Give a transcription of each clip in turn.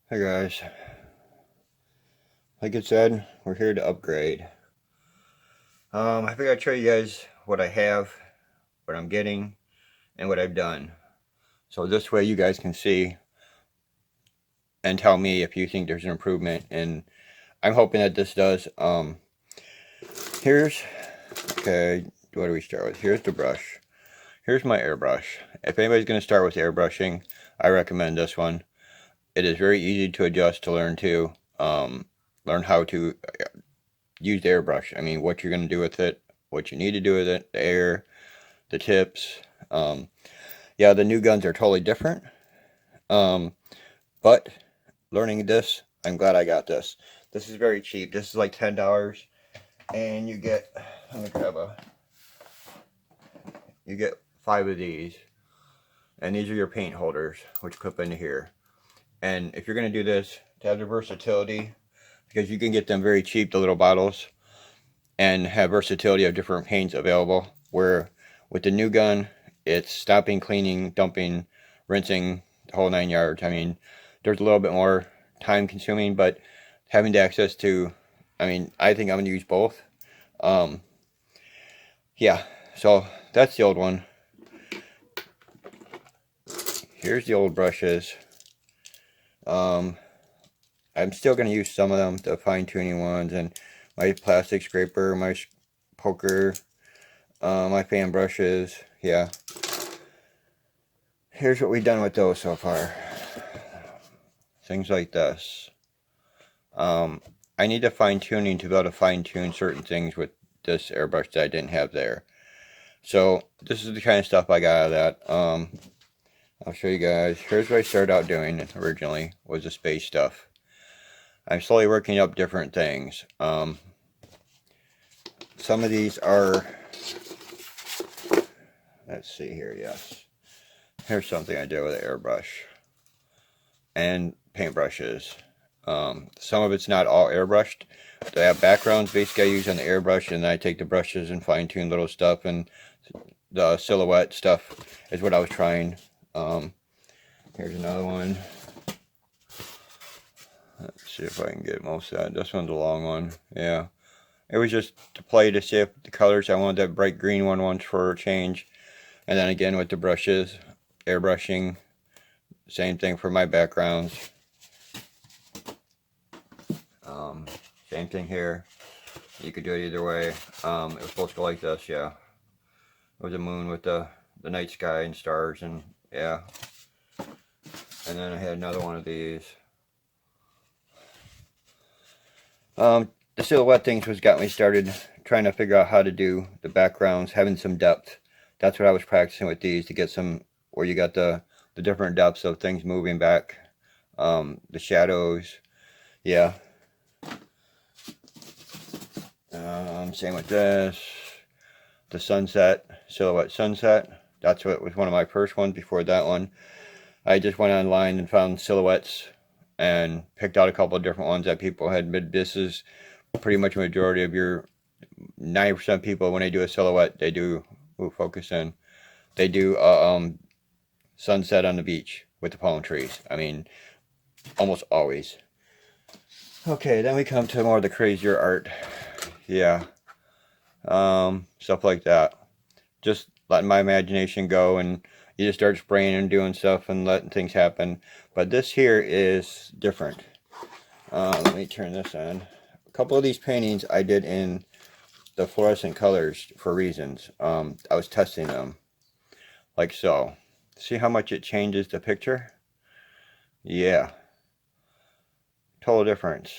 Hey guys, like it said, we're here to upgrade. I figured I'd show you guys what I have, what I'm getting, and what I've done. So this way you guys can see and tell me if you think there's an improvement, and I'm hoping that this does. Here's, okay, what do we start with? Here's the brush. Here's my airbrush. If anybody's going to start with airbrushing, I recommend this one. It is very easy to adjust to learn to, learn how to use the airbrush. I mean, what you're going to do with it, what you need to do with it, the air, the tips. Yeah, the new guns are totally different. But learning this, I'm glad I got this. This is very cheap. This is like $10, and you get, let me grab you get 5 of these, and these are your paint holders, which clip into here. And if you're going to do this, to have the versatility, because you can get them very cheap, the little bottles, and have versatility of different paints available, where with the new gun, it's stopping, cleaning, dumping, rinsing, the whole 9 yards. I mean, there's a little bit more time consuming, but having the access to, I mean, I think I'm going to use both. Yeah, so that's the old one. Here's the old brushes. I'm still going to use some of them, the fine-tuning ones, and my plastic scraper, my poker, my fan brushes. Yeah. Here's what we've done with those so far. Things like this. I need a fine-tuning to be able to fine-tune certain things with this airbrush that I didn't have there. So this is the kind of stuff I got out of that. I'll show you guys. Here's what I started out doing originally, was the space stuff. I'm slowly working up different things. Some of these are, let's see here, yes. Here's something I did with an airbrush and paintbrushes. Some of it's not all airbrushed. They have backgrounds basically I use on the airbrush, and then I take the brushes and fine tune little stuff, and the silhouette stuff is what I was trying. Here's another one. Let's see if I can get most of that. This one's a long one. Yeah. It was just to play to see if the colors, I wanted that bright green one once for a change. And then again with the brushes, airbrushing, same thing for my backgrounds. Same thing here. You could do it either way. It was supposed to go like this, yeah. It was a moon with the night sky and stars, and yeah. And then I had another one of these. The silhouette things was got me started trying to figure out how to do the backgrounds, having some depth. That's what I was practicing with these, to get some, where you got the different depths of things moving back. The shadows, yeah. Same with this. The sunset, silhouette sunset. That's what was one of my first ones. Before that one, I just went online and found silhouettes and picked out a couple of different ones that people had. This is pretty much a majority of your 90% of people, when they do a silhouette, they do, focus in, they do sunset on the beach with the palm trees. I mean, almost always. Okay, then we come to more of the crazier art. Yeah. Stuff like that. Just letting my imagination go, and you just start spraying and doing stuff and letting things happen. But this here is different. Let me turn this on. A couple of these paintings I did in the fluorescent colors for reasons. I was testing them. Like so. See how much it changes the picture? Yeah. Total difference.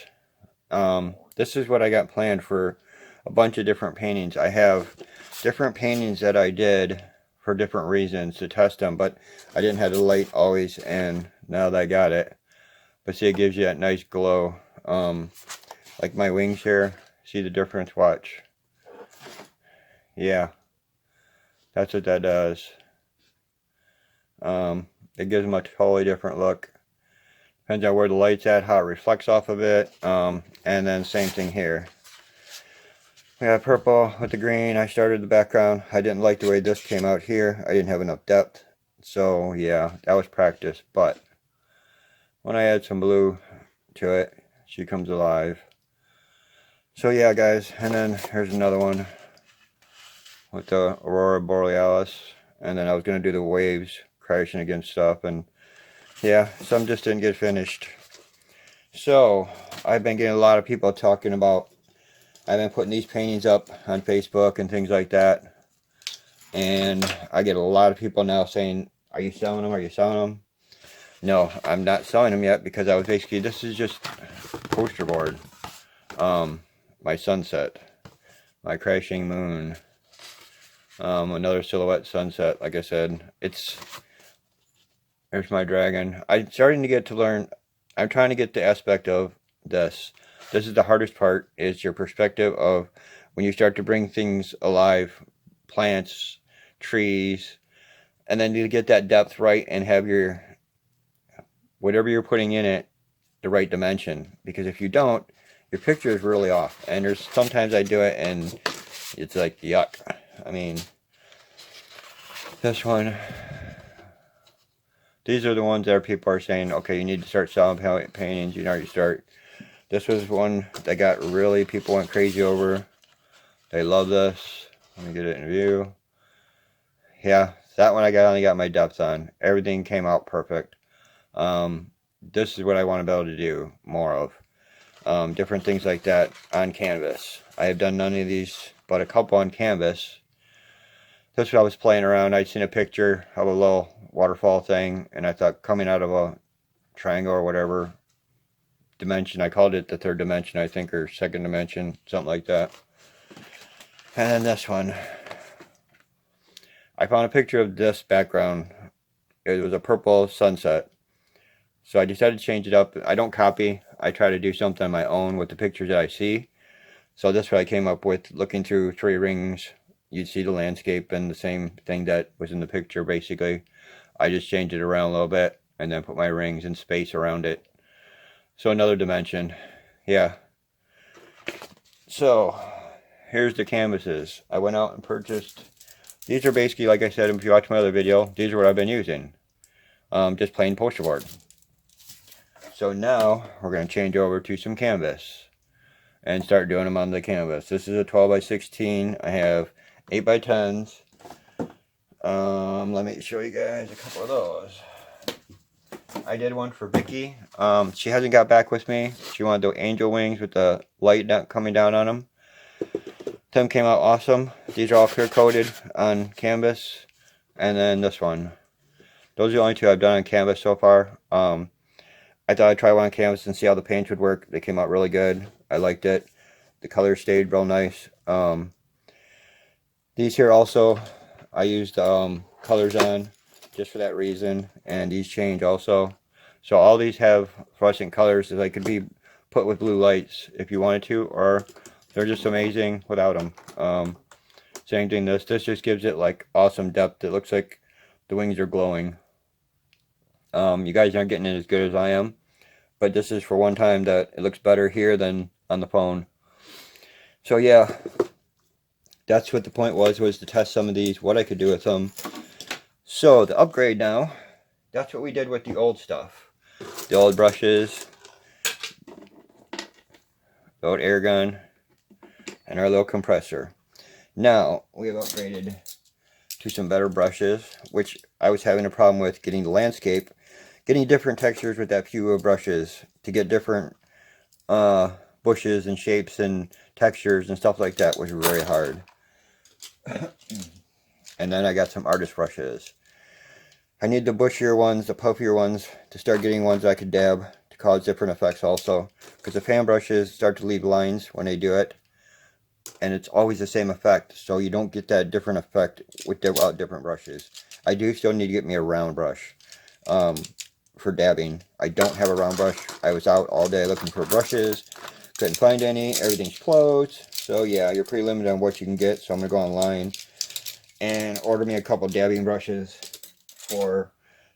This is what I got planned for a bunch of different paintings. I have different paintings that I did for different reasons to test them, but I didn't have the light always, and now that I got it. But see, it gives you that nice glow. Like my wings here, see the difference? Watch. Yeah, that's what that does. It gives them a totally different look. Depends on where the light's at, how it reflects off of it. And then same thing here. We have purple with the green. I started the background. I didn't like the way this came out here. I didn't have enough depth. So yeah, that was practice. But when I add some blue to it, she comes alive. So yeah, guys, and then here's another one with the Aurora Borealis, and then I was going to do the waves crashing against stuff, and yeah, some just didn't get finished. So I've been getting a lot of people talking about, I've been putting these paintings up on Facebook and things like that, and I get a lot of people now saying, are you selling them? Are you selling them? No, I'm not selling them yet, because I was basically, this is just poster board. My sunset, my crashing moon, another silhouette sunset. Like I said, there's my dragon. I'm starting to get to learn, I'm trying to get the aspect of this. This is the hardest part, is your perspective of when you start to bring things alive, plants, trees, and then you get that depth right and have your, whatever you're putting in it, the right dimension. Because if you don't, your picture is really off. And there's sometimes I do it and it's like yuck. I mean, this one, these are the ones that people are saying, okay, you need to start selling paintings. You know, you start. This was one that got really, people went crazy over. They love this. Let me get it in view. Yeah, that one I only got my depth on. Everything came out perfect. This is what I want to be able to do more of. Different things like that on canvas. I have done none of these, but a couple on canvas. That's what I was playing around. I'd seen a picture of a little waterfall thing, and I thought, coming out of a triangle or whatever dimension, I called it the third dimension, I think, or second dimension, something like that. And then this one, I found a picture of this background. It was a purple sunset. So I decided to change it up. I don't copy. I try to do something on my own with the pictures that I see. So that's what I came up with. Looking through 3 rings, you'd see the landscape and the same thing that was in the picture, basically. I just changed it around a little bit and then put my rings and space around it. So another dimension. Yeah. So here's the canvases. I went out and purchased. These are basically, like I said, if you watch my other video, these are what I've been using. Just plain poster board. So now we're going to change over to some canvas and start doing them on the canvas. This is a 12 by 16. I have 8 by 10s. Let me show you guys a couple of those. I did one for Vicky. She hasn't got back with me. She wanted the angel wings with the light coming down on them. Them came out awesome. These are all clear coated on canvas. And then this one. Those are the only 2 I've done on canvas so far. I thought I'd try one on canvas and see how the paints would work. They came out really good. I liked it. The colors stayed real nice. These here also, I used colors on just for that reason. And these change also. So all these have fluorescent colors that they could be put with blue lights if you wanted to. Or they're just amazing without them. Same thing, this just gives it like awesome depth. It looks like the wings are glowing. You guys aren't getting it as good as I am, but this is for one time that it looks better here than on the phone. So yeah, that's what the point was to test some of these, what I could do with them. So the upgrade now, that's what we did with the old stuff. The old brushes, the old air gun, and our little compressor. Now we have upgraded to some better brushes, which I was having a problem with getting the landscape. Getting different textures with that few brushes to get different bushes and shapes and textures and stuff like that was very hard. And then I got some artist brushes. I need the bushier ones, the puffier ones, to start getting ones I could dab to cause different effects also. Because the fan brushes start to leave lines when they do it. And it's always the same effect, so you don't get that different effect without different brushes. I do still need to get me a round brush. For dabbing. I don't have a round brush. I was out all day looking for brushes. Couldn't find any. Everything's closed. So yeah, you're pretty limited on what you can get. So I'm going to go online and order me a couple dabbing brushes for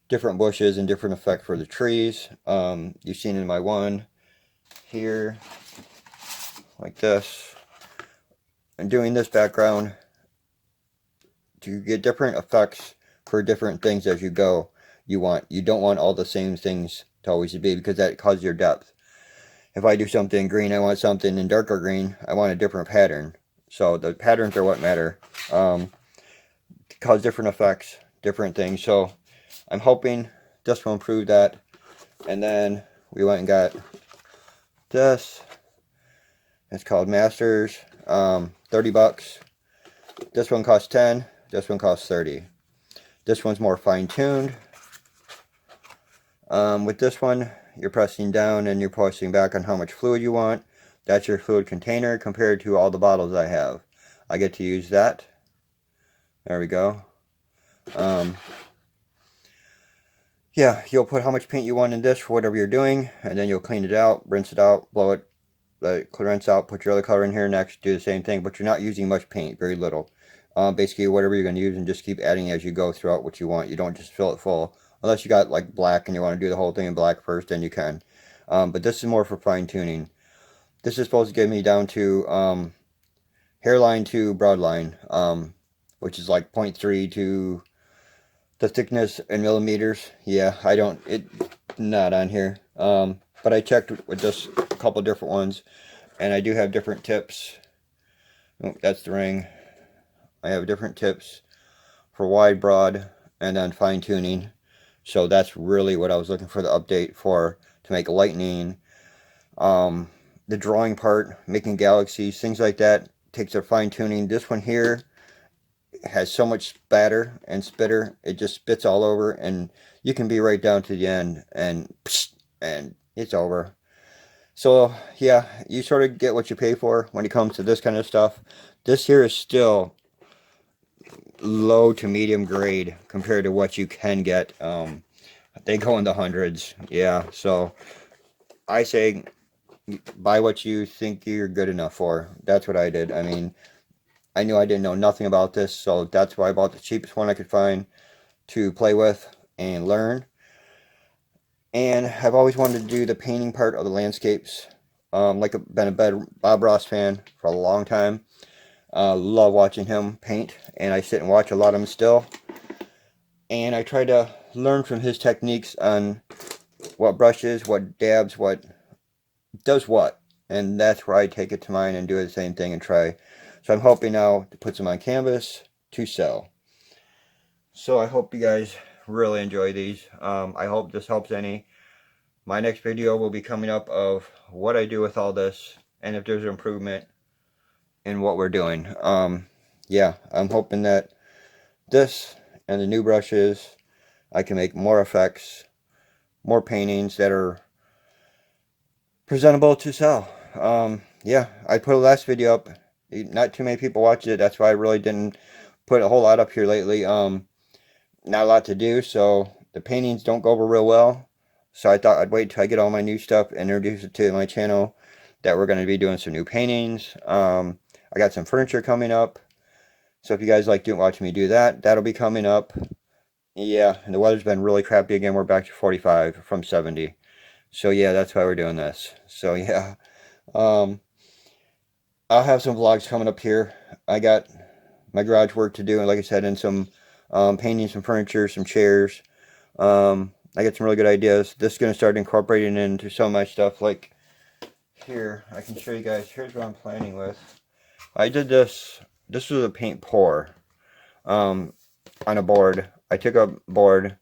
different bushes and different effect for the trees. You've seen in my one here, like this. I'm doing this background to get different effects for different things as you go. You don't want all the same things to always be, because that causes your depth. If I do something green, I want something in darker green, I want a different pattern. So the patterns are what matter. Cause different effects, different things. So I'm hoping this will improve that. And then we went and got this. It's called Masters. 30 bucks. This one costs 10. This one costs 30. This one's more fine-tuned. With this one, you're pressing down and you're pressing back on how much fluid you want. That's your fluid container compared to all the bottles I have. I get to use that. There we go. Yeah, you'll put how much paint you want in this for whatever you're doing, and then you'll clean it out, rinse it out, blow it, let it rinse out, put your other color in here next, do the same thing, but you're not using much paint, very little. Basically, whatever you're going to use, and just keep adding as you go throughout what you want. You don't just fill it full. Unless you got like black and you want to do the whole thing in black first, then you can. But this is more for fine tuning. This is supposed to get me down to hairline to broad line, which is like 0.3 to the thickness in millimeters. Yeah, it's not on here. But I checked with just a couple different ones, and I do have different tips. Oh, that's the ring. I have different tips for wide, broad, and then fine tuning. So that's really what I was looking for the update for, to make lightning. The drawing part, making galaxies, things like that, takes a fine tuning. This one here has so much spatter and spitter, it just spits all over, and you can be right down to the end, and it's over. So yeah, you sort of get what you pay for when it comes to this kind of stuff. This here is still low to medium grade compared to what you can get. They go in the hundreds. Yeah, so I say buy what you think you're good enough for. That's what I did. I mean, I knew I didn't know nothing about this, so that's why I bought the cheapest one I could find to play with and learn. And I've always wanted to do the painting part of the landscapes. Like I've been a Bob Ross fan for a long time. Love watching him paint, and I sit and watch a lot of him still. And I try to learn from his techniques on what brushes, what dabs, what does what. And that's where I take it to mine and do the same thing and try. So I'm hoping now to put some on canvas to sell. So I hope you guys really enjoy these. I hope this helps any. My next video will be coming up of what I do with all this, and if there's an improvement in what we're doing. Yeah, I'm hoping that this and the new brushes, I can make more effects, more paintings that are presentable to sell. Yeah, I put a last video up. Not too many people watched it. That's why I really didn't put a whole lot up here lately. Not a lot to do, so the paintings don't go over real well. So I thought I'd wait till I get all my new stuff and introduce it to my channel, that we're going to be doing some new paintings. I got some furniture coming up. So if you guys like watching me do that, that'll be coming up. Yeah, and the weather's been really crappy again. We're back to 45 from 70. So yeah, that's why we're doing this. So yeah. I'll have some vlogs coming up here. I got my garage work to do, and like I said, and some painting, some furniture, some chairs. I got some really good ideas. This is going to start incorporating into some of my stuff. Like here, I can show you guys. Here's what I'm planning with. I did this. This was a paint pour on a board. I took a board,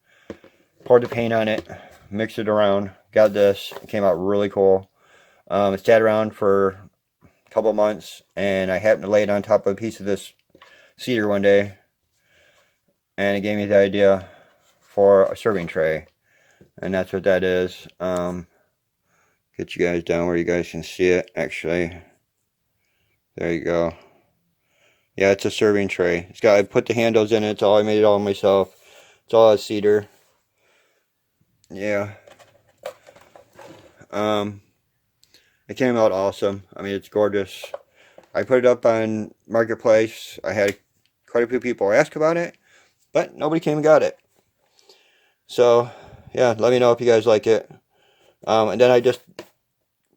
poured the paint on it, mixed it around, got this. It came out really cool. It sat around for a couple months, and I happened to lay it on top of a piece of this cedar one day, and it gave me the idea for a serving tray, and that's what that is. Get you guys down where you guys can see it. Actually, there you go. Yeah, it's a serving tray. It's got, I put the handles in it. It's all, I made it all myself. It's all out of cedar. Yeah. It came out awesome. I mean, it's gorgeous. I put it up on Marketplace. I had quite a few people ask about it, but nobody came and got it. So, yeah, let me know if you guys like it. And then I just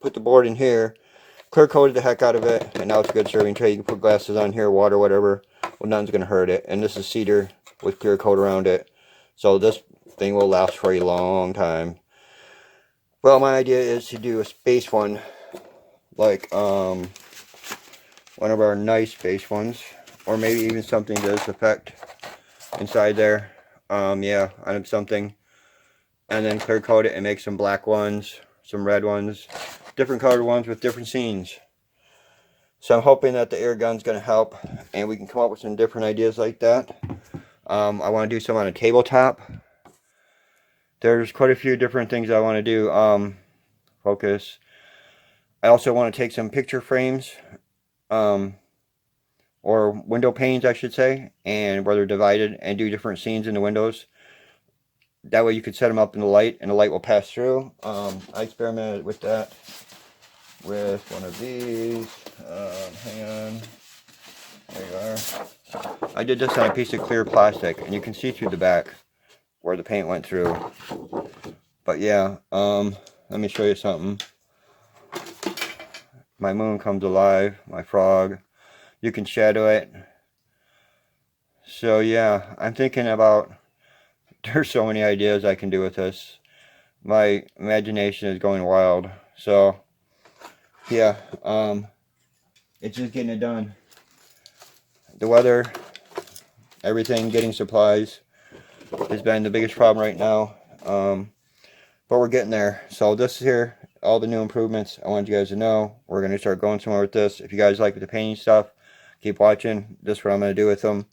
put the board in here, clear coated the heck out of it, and now it's a good serving tray. You can put glasses on here, water, whatever. Well, nothing's going to hurt it. And this is cedar with clear coat around it. So this thing will last for a long time. Well, my idea is to do a space one, like one of our nice space ones, or maybe even something to this effect inside there. Yeah, on something, and then clear coat it and make some black ones, some red ones, different colored ones with different scenes. So I'm hoping that the air gun's going to help, and we can come up with some different ideas like that. I want to do some on a tabletop. There's quite a few different things I want to do. Focus. I also want to take some picture frames, or window panes, I should say, and where they're divided, and do different scenes in the windows. That way you could set them up in the light, and the light will pass through. I experimented with that with one of these. Hang on. There you are. I did this on a piece of clear plastic, and you can see through the back where the paint went through. But yeah, let me show you something. My moon comes alive, my frog. You can shadow it. So yeah, I'm thinking about, there's so many ideas I can do with this. My imagination is going wild. So yeah, it's just getting it done. The weather, everything, getting supplies has been the biggest problem right now. But we're getting there. So this is here, all the new improvements. I want you guys to know we're going to start going somewhere with this. If you guys like the painting stuff, keep watching. This is what I'm going to do with them.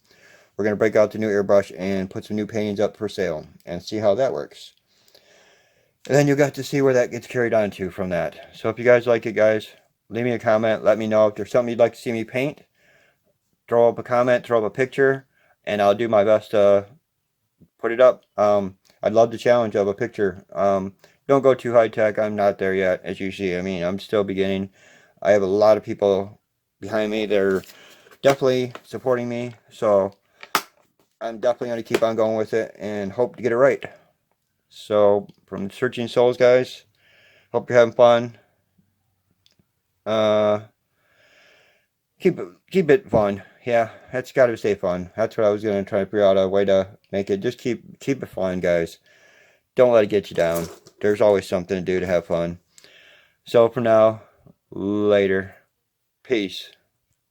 We're going to break out the new airbrush and put some new paintings up for sale and see how that works. And then you got to see where that gets carried on to from that. So if you guys like it, guys, leave me a comment. Let me know if there's something you'd like to see me paint. Throw up a comment, throw up a picture, and I'll do my best to put it up. I'd love the challenge of a picture. Don't go too high tech. I'm not there yet, as you see. I mean, I'm still beginning. I have a lot of people behind me. They're definitely supporting me. So I'm definitely going to keep on going with it and hope to get it right. So from Searching Souls, guys, hope you're having fun. Keep it fun. Yeah, that's got to stay fun. That's what I was going to try to figure out a way to make it. Just keep it fun, guys. Don't let it get you down. There's always something to do to have fun. So for now, later. Peace.